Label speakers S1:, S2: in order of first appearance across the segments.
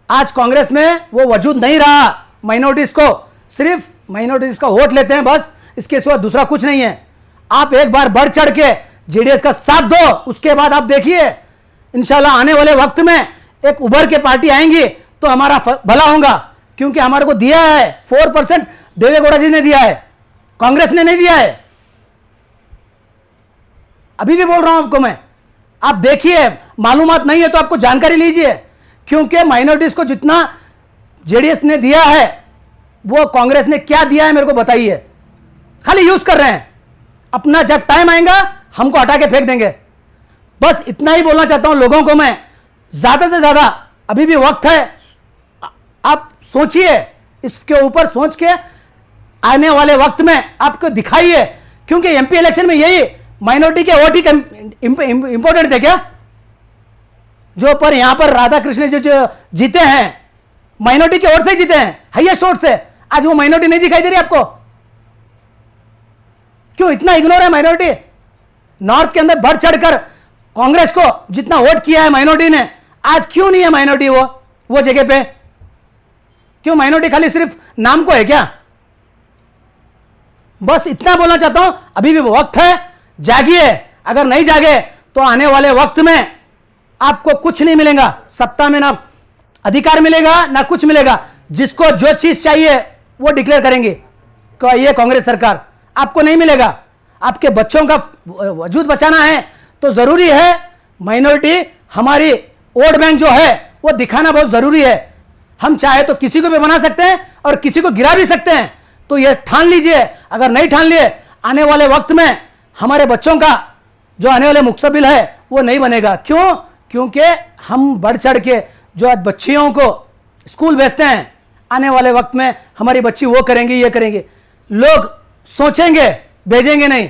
S1: आज कांग्रेस में वो वजूद नहीं रहा। माइनॉरिटीज को सिर्फ माइनॉरिटीज का वोट लेते हैं बस, इसके सिवा दूसरा कुछ नहीं है। आप एक बार बढ़ चढ़ के जेडीएस का साथ दो, उसके बाद आप देखिए इंशाल्लाह आने वाले वक्त में एक उभर के पार्टी आएंगी तो हमारा भला होगा, क्योंकि हमारे को दिया है 4% देवेगौड़ा जी ने दिया है, कांग्रेस ने नहीं दिया है। अभी भी बोल रहा हूं आपको मैं, आप देखिए, मालूमात नहीं है तो आपको जानकारी लीजिए, क्योंकि माइनॉरिटीज को जितना जेडीएस ने दिया है वो कांग्रेस ने क्या दिया है मेरे को बताइए। खाली यूज कर रहे हैं, अपना जब टाइम आएगा हमको हटा के फेंक देंगे। बस इतना ही बोलना चाहता हूं लोगों को मैं, ज्यादा से ज्यादा अभी भी वक्त है, आप सोचिए, इसके ऊपर सोच के आने वाले वक्त में आपको दिखाइए, क्योंकि एमपी इलेक्शन में यही माइनॉरिटी के वोट ही इंपॉर्टेंट थे क्या? जो पर यहां पर राधा कृष्ण जो जीते हैं माइनॉरिटी के वोट से जीते हैं, हाईएस्ट वोट से। आज वो माइनॉरिटी नहीं दिखाई दे रही आपको? क्यों इतना इग्नोर है माइनॉरिटी? नॉर्थ के अंदर बढ़ चढ़कर कांग्रेस को जितना वोट किया है माइनॉरिटी ने, आज क्यों नहीं है माइनॉरिटी वो जगह पे? क्यों माइनॉरिटी खाली सिर्फ नाम को है क्या? बस इतना बोलना चाहता हूं, अभी भी वक्त है, जागिए। अगर नहीं जागे तो आने वाले वक्त में आपको कुछ नहीं मिलेगा, सत्ता में ना अधिकार मिलेगा ना कुछ मिलेगा। जिसको जो चीज चाहिए वो डिक्लेयर करेंगे ये कांग्रेस सरकार, आपको नहीं मिलेगा। आपके बच्चों का वजूद बचाना है तो जरूरी है माइनॉरिटी, हमारी वोट बैंक जो है वो दिखाना बहुत जरूरी है। हम चाहे तो किसी को भी बना सकते हैं और किसी को गिरा भी सकते हैं, तो ये ठान लीजिए। अगर नहीं ठान लिए, आने वाले वक्त में हमारे बच्चों का जो आने वाले मुस्तकबिल है वो नहीं बनेगा। क्यों? क्योंकि हम बढ़ चढ़ के जो आज बच्चियों को स्कूल भेजते हैं, आने वाले वक्त में हमारी बच्ची वो करेंगी ये करेंगे, लोग सोचेंगे, भेजेंगे नहीं।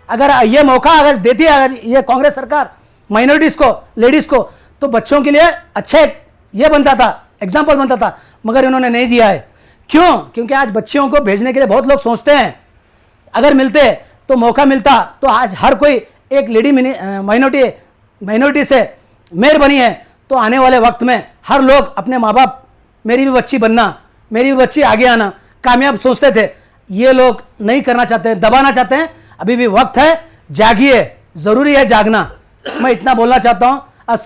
S1: अगर ये मौका अगर देती है अगर ये कांग्रेस सरकार माइनॉरिटीज को, लेडीज को, तो बच्चों के लिए अच्छे ये बनता था, एग्जाम्पल बनता था, मगर इन्होंने नहीं दिया है। क्यों? क्योंकि आज बच्चियों को भेजने के लिए बहुत लोग सोचते हैं, अगर मिलते तो मौका मिलता तो आज हर कोई एक लेडी माइनॉरिटी से मेयर बनी है, तो आने वाले वक्त में हर लोग अपने माँ बाप, मेरी भी बच्ची बनना, मेरी भी बच्ची आगे आना, कामयाब सोचते थे। ये लोग नहीं करना चाहते हैं, दबाना चाहते हैं। अभी भी वक्त है, जागिए, जरूरी है जागना। मैं इतना बोलना चाहता हूं।